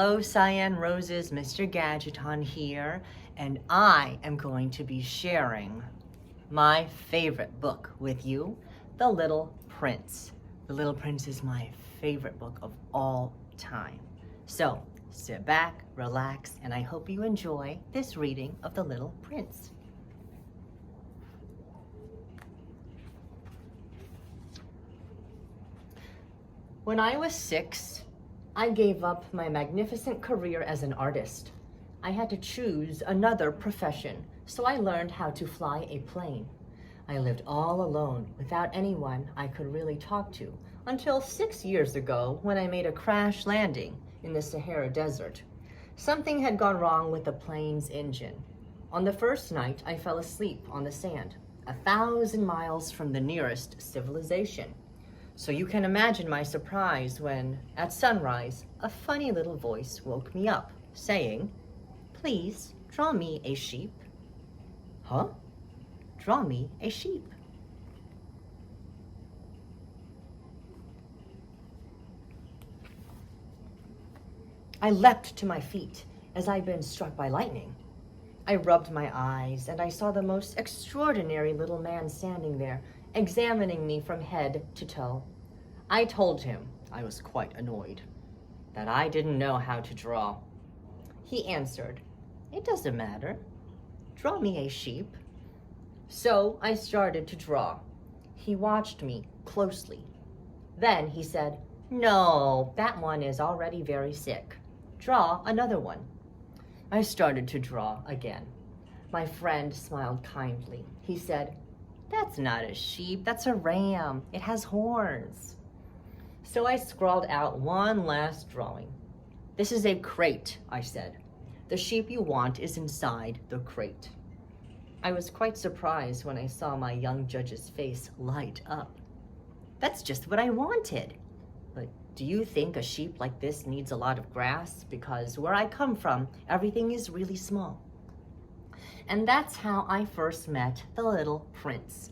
Hello, Cyan Roses, Mr. Gadgeton here, and I am going to be sharing my favorite book with you, The Little Prince. The Little Prince is my favorite book of all time. So, sit back, relax, and I hope you enjoy this reading of The Little Prince. When I was 6, I gave up my magnificent career as an artist. I had to choose another profession, so I learned how to fly a plane. I lived all alone without anyone I could really talk to until 6 years ago when I made a crash landing in the Sahara Desert. Something had gone wrong with the plane's engine. On the first night, I fell asleep on the sand, 1,000 miles from the nearest civilization. So you can imagine my surprise when, at sunrise, a funny little voice woke me up, saying, "Please, draw me a sheep." Huh? Draw me a sheep. I leapt to my feet as I'd been struck by lightning. I rubbed my eyes and I saw the most extraordinary little man standing there, examining me from head to toe. I told him, I was quite annoyed, that I didn't know how to draw. He answered, "It doesn't matter. Draw me a sheep." So I started to draw. He watched me closely. Then he said, "No, that one is already very sick. Draw another one." I started to draw again. My friend smiled kindly. He said, "That's not a sheep, that's a ram. It has horns." So I scrawled out one last drawing. "This is a crate," I said. "The sheep you want is inside the crate." I was quite surprised when I saw my young judge's face light up. "That's just what I wanted. But do you think a sheep like this needs a lot of grass? Because where I come from, everything is really small." And that's how I first met the Little Prince.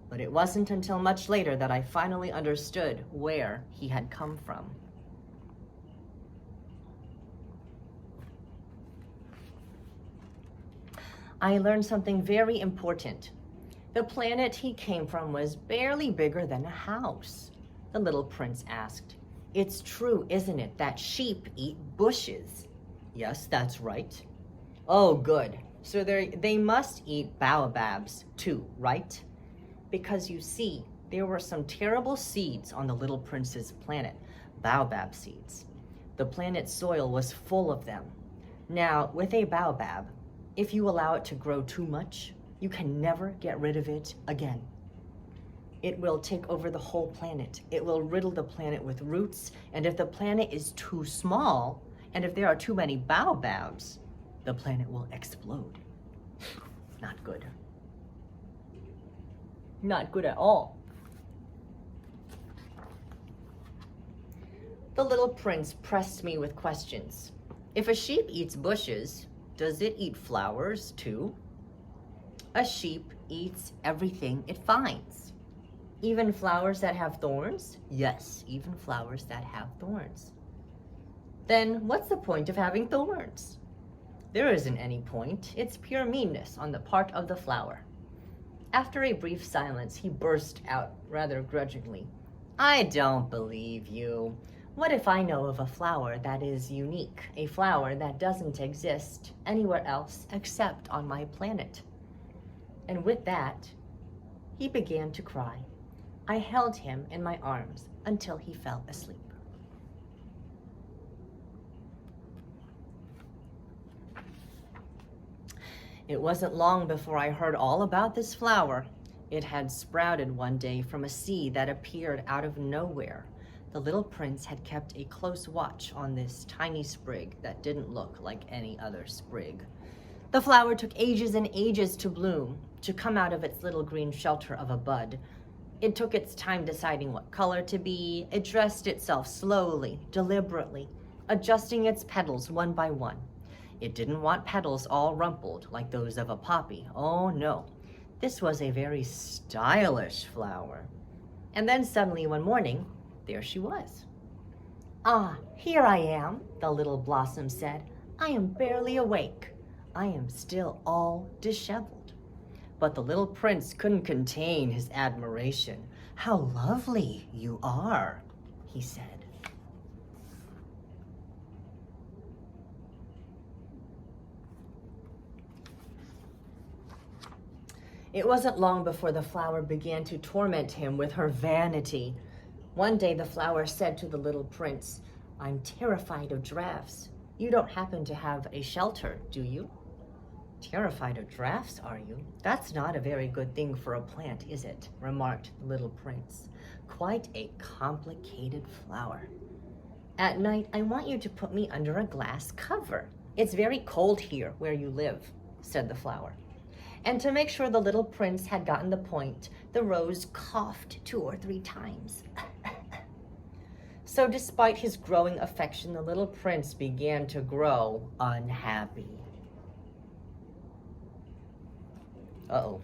But it wasn't until much later that I finally understood where he had come from. I learned something very important. The planet he came from was barely bigger than a house. The Little Prince asked, "It's true, isn't it, that sheep eat bushes?" "Yes, that's right." "Oh, good. So they must eat baobabs too, right?" Because you see, there were some terrible seeds on the Little Prince's planet, baobab seeds. The planet's soil was full of them. Now, with a baobab, if you allow it to grow too much, you can never get rid of it again. It will take over the whole planet. It will riddle the planet with roots, and if the planet is too small, and if there are too many baobabs, the planet will explode. Not good. Not good at all. The Little Prince pressed me with questions. "If a sheep eats bushes, does it eat flowers too?" "A sheep eats everything it finds." "Even flowers that have thorns?" "Yes, even flowers that have thorns." "Then what's the point of having thorns?" "There isn't any point. It's pure meanness on the part of the flower." After a brief silence, he burst out rather grudgingly, "I don't believe you. What if I know of a flower that is unique, a flower that doesn't exist anywhere else except on my planet?" And with that, he began to cry. I held him in my arms until he fell asleep. It wasn't long before I heard all about this flower. It had sprouted one day from a seed that appeared out of nowhere. The Little Prince had kept a close watch on this tiny sprig that didn't look like any other sprig. The flower took ages and ages to bloom, to come out of its little green shelter of a bud. It took its time deciding what color to be. It dressed itself slowly, deliberately, adjusting its petals one by one. It didn't want petals all rumpled like those of a poppy. Oh no, this was a very stylish flower. And then suddenly one morning, there she was. Ah, here I am, the little blossom said. I am barely awake. I am still all disheveled. But the little prince couldn't contain his admiration. How lovely you are, he said. It wasn't long before the flower began to torment him with her vanity. One day the flower said to the little prince, I'm terrified of drafts. You don't happen to have a shelter, do you? Terrified of drafts, are you? That's not a very good thing for a plant, is it? Remarked the little prince. Quite a complicated flower. At night, I want you to put me under a glass cover. It's very cold here where you live, said the flower. And to make sure the little prince had gotten the point, the rose coughed 2 or 3 times. So despite his growing affection, the little prince began to grow unhappy. Uh-oh.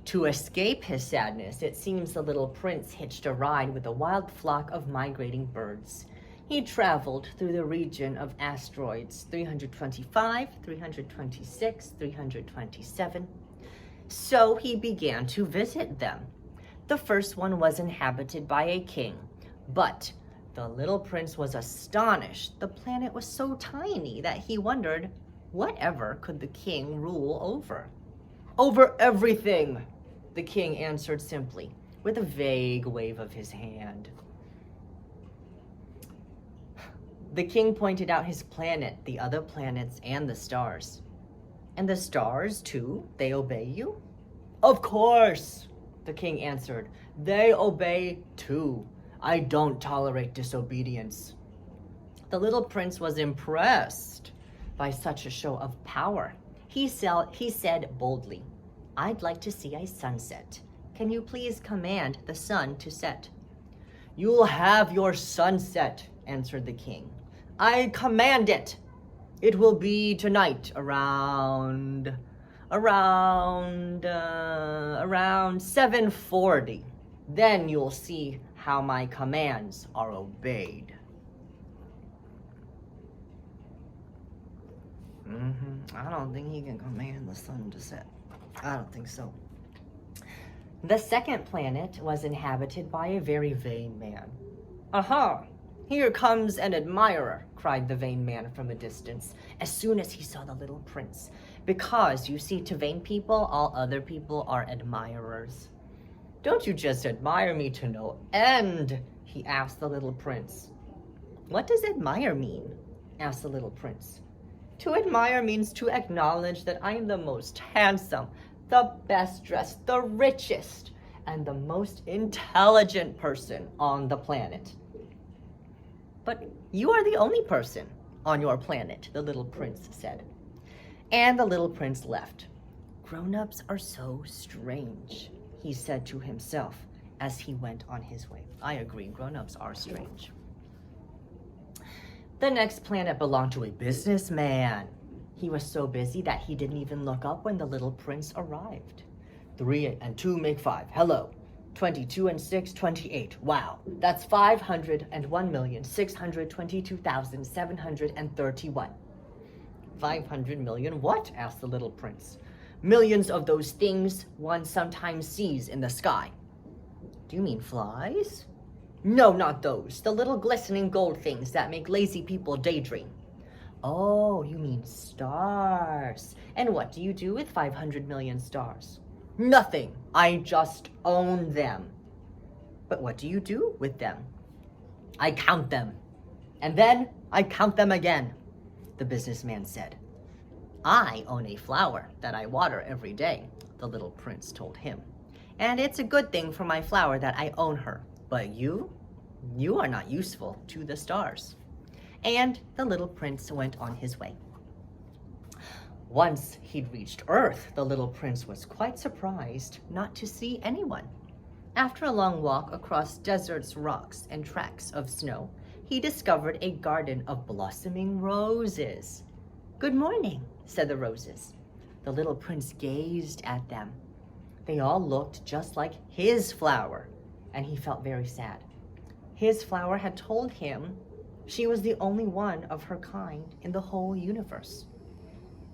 To escape his sadness, it seems the little prince hitched a ride with a wild flock of migrating birds. He traveled through the region of asteroids 325, 326, 327. So he began to visit them. The first one was inhabited by a king, but the little prince was astonished. The planet was so tiny that he wondered, whatever could the king rule over? Over everything, the king answered simply, with a vague wave of his hand. The king pointed out his planet, the other planets, and the stars. And the stars, too? They obey you? Of course, the king answered. They obey, too. I don't tolerate disobedience. The little prince was impressed by such a show of power. He said boldly, I'd like to see a sunset. Can you please command the sun to set? You'll have your sunset, answered the king. I command it. It will be tonight around 7:40. Then you'll see how my commands are obeyed. I don't think he can command the sun to set. I don't think so. The second planet was inhabited by a very vain man. Aha! Here comes an admirer, cried the vain man from a distance, as soon as he saw the little prince. Because, you see, to vain people, all other people are admirers. Don't you just admire me to no end? He asked the little prince. What does admire mean? Asked the little prince. To admire means to acknowledge that I am the most handsome, the best dressed, the richest, and the most intelligent person on the planet. But you are the only person on your planet, the little prince said. And the little prince left. Grown-ups are so strange, he said to himself as he went on his way. I agree, grown-ups are strange. The next planet belonged to a businessman. He was so busy that he didn't even look up when the little prince arrived. 3 and 2 make 5. Hello. 22 and 6, 28. Wow, that's 501,622,731. 500 million what? Asked the little prince. Millions of those things one sometimes sees in the sky. Do you mean flies? No, not those. The little glistening gold things that make lazy people daydream. Oh, you mean stars. And what do you do with 500 million stars? Nothing. I just own them. But what do you do with them? I count them. And then I count them again, the businessman said. I own a flower that I water every day, the little prince told him. And it's a good thing for my flower that I own her. But you are not useful to the stars. And the little prince went on his way. Once he'd reached Earth, the little prince was quite surprised not to see anyone. After a long walk across deserts, rocks, and tracks of snow, he discovered a garden of blossoming roses. Good morning, said the roses. The little prince gazed at them. They all looked just like his flower, and he felt very sad. His flower had told him she was the only one of her kind in the whole universe.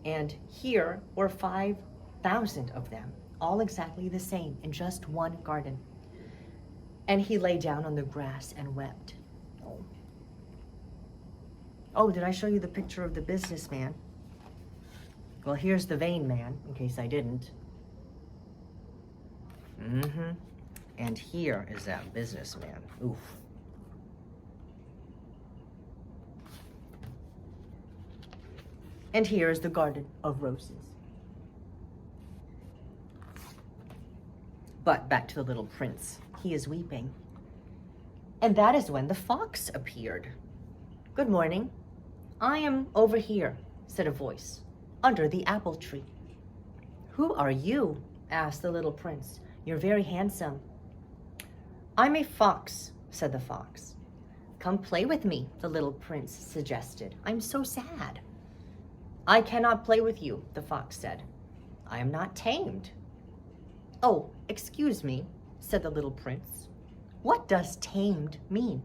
And here were 5,000 of them, all exactly the same in just one garden. And he lay down on the grass and wept. Oh, did I show you the picture of the businessman? Well, here's the vain man, in case I didn't. And here is that businessman. Oof. And here is the garden of roses. But back to the little prince. He is weeping. And that is when the fox appeared. Good morning. I am over here, said a voice, under the apple tree. Who are you? Asked the little prince. You're very handsome. I'm a fox, said the fox. Come play with me, the little prince suggested. I'm so sad. I cannot play with you, the fox said. I am not tamed. Oh, excuse me, said the little prince. What does tamed mean?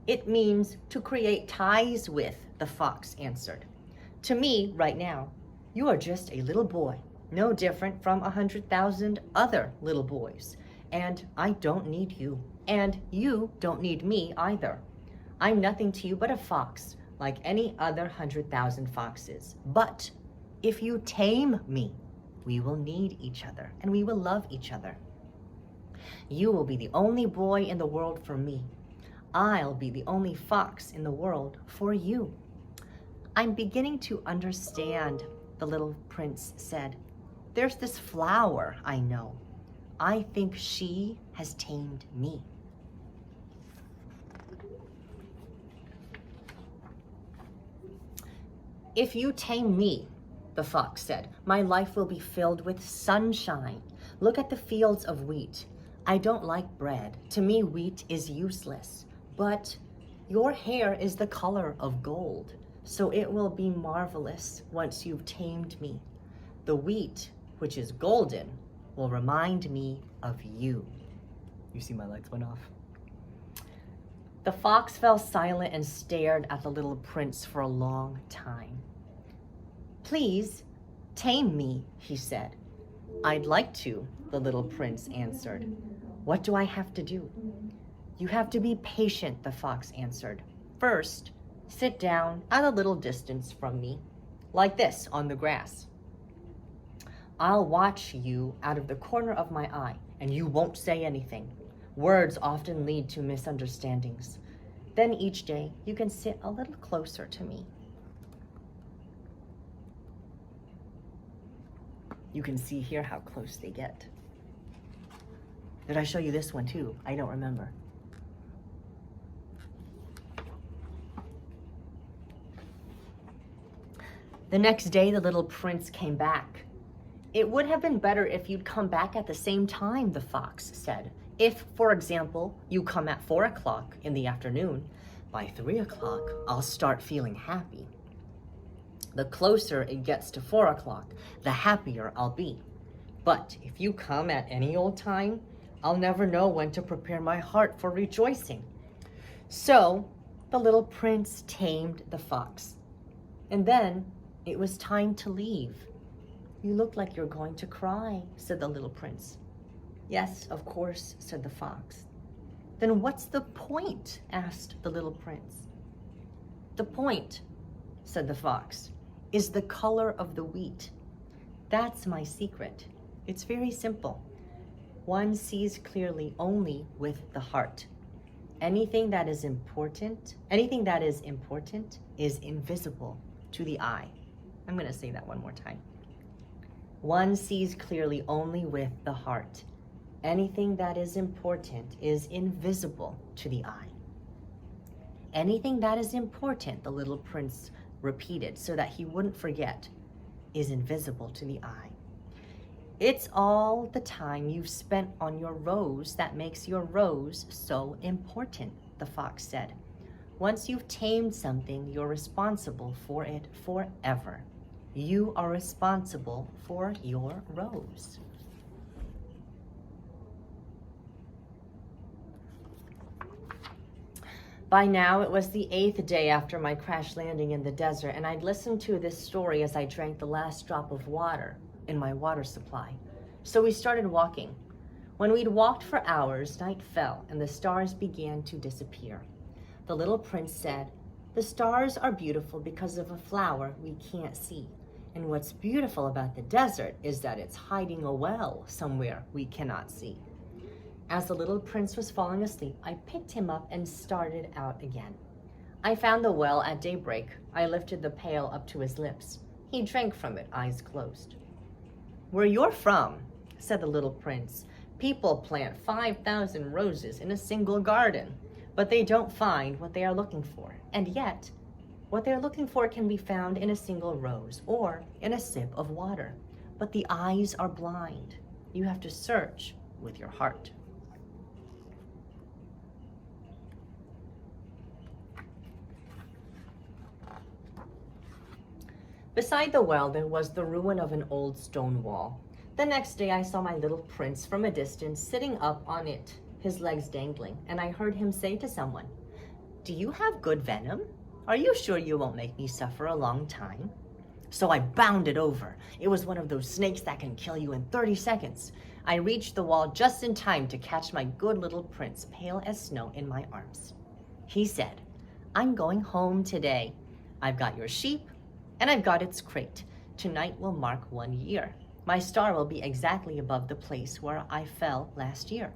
It means to create ties with, the fox answered. To me, right now, you are just a little boy, no different from 100,000 other little boys. And I don't need you, and you don't need me either. I'm nothing to you but a fox, like any other 100,000 foxes. But if you tame me, we will need each other, and we will love each other. You will be the only boy in the world for me. I'll be the only fox in the world for you. I'm beginning to understand, the little prince said. There's this flower I know. I think she has tamed me. If you tame me, the fox said, my life will be filled with sunshine. Look at the fields of wheat. I don't like bread. To me, wheat is useless. But your hair is the color of gold, so it will be marvelous once you've tamed me. The wheat, which is golden, will remind me of you. You see my lights went off. The fox fell silent and stared at the little prince for a long time. Please, tame me, he said. I'd like to, the little prince answered. What do I have to do? You have to be patient, the fox answered. First, sit down at a little distance from me, like this on the grass. I'll watch you out of the corner of my eye, and you won't say anything. Words often lead to misunderstandings. Then each day, you can sit a little closer to me. You can see here how close they get. Did I show you this one too? I don't remember. The next day, the little prince came back. It would have been better if you'd come back at the same time, the fox said. If, for example, you come at 4 o'clock in the afternoon, by 3 o'clock, I'll start feeling happy. The closer it gets to 4 o'clock, the happier I'll be. But if you come at any old time, I'll never know when to prepare my heart for rejoicing. So the little prince tamed the fox. And then it was time to leave. You look like you're going to cry, said the little prince. Yes, of course, said the fox. Then what's the point? Asked the little prince. The point, said the fox, is the color of the wheat. That's my secret. It's very simple. One sees clearly only with the heart. Anything that is important is invisible to the eye. I'm going to say that one more time. One sees clearly only with the heart. Anything that is important is invisible to the eye. Anything that is important, the little prince repeated so that he wouldn't forget, is invisible to the eye. It's all the time you've spent on your rose that makes your rose so important, the fox said. Once you've tamed something, you're responsible for it forever. You are responsible for your rose. By now, it was the 8th day after my crash landing in the desert, and I'd listened to this story as I drank the last drop of water in my water supply. So we started walking. When we'd walked for hours, night fell, and the stars began to disappear. The little prince said, "The stars are beautiful because of a flower we can't see. And what's beautiful about the desert is that it's hiding a well somewhere we cannot see." As the little prince was falling asleep, I picked him up and started out again. I found the well at daybreak. I lifted the pail up to his lips. He drank from it, eyes closed. "Where you're from," said the little prince, "people plant 5,000 roses in a single garden, but they don't find what they are looking for. And yet, what they're looking for can be found in a single rose or in a sip of water. But the eyes are blind. You have to search with your heart." Beside the well, there was the ruin of an old stone wall. The next day, I saw my little prince from a distance sitting up on it, his legs dangling, and I heard him say to someone, "Do you have good venom? Are you sure you won't make me suffer a long time?" So I bounded over. It was one of those snakes that can kill you in 30 seconds. I reached the wall just in time to catch my good little prince, pale as snow, in my arms. He said, "I'm going home today. I've got your sheep, and I've got its crate. Tonight will mark 1 year. My star will be exactly above the place where I fell last year.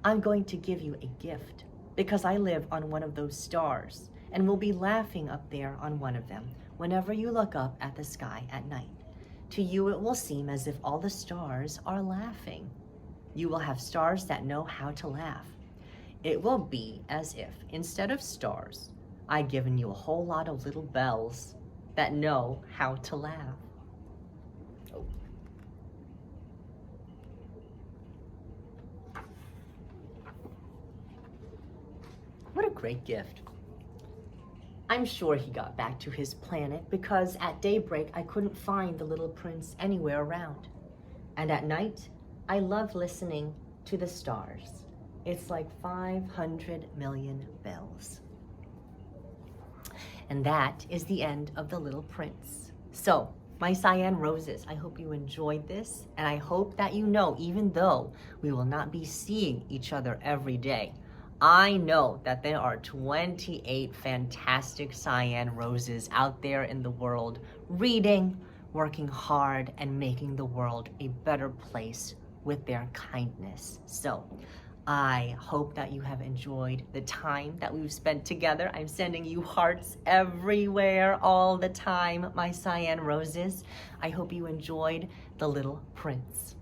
I'm going to give you a gift because I live on one of those stars and will be laughing up there on one of them whenever you look up at the sky at night. To you it will seem as if all the stars are laughing. You will have stars that know how to laugh. It will be as if, instead of stars, I'd given you a whole lot of little bells that know how to laugh." Oh. What a great gift. I'm sure he got back to his planet because at daybreak I couldn't find the little prince anywhere around. And at night, I love listening to the stars. It's like 500 million bells. And that is the end of The Little Prince. So, my Cyan Roses, I hope you enjoyed this, and I hope that you know, even though we will not be seeing each other every day, I know that there are 28 fantastic Cyan Roses out there in the world, reading, working hard, and making the world a better place with their kindness. So, I hope that you have enjoyed the time that we've spent together. I'm sending you hearts everywhere all the time, my Cyan Roses. I hope you enjoyed The Little Prince.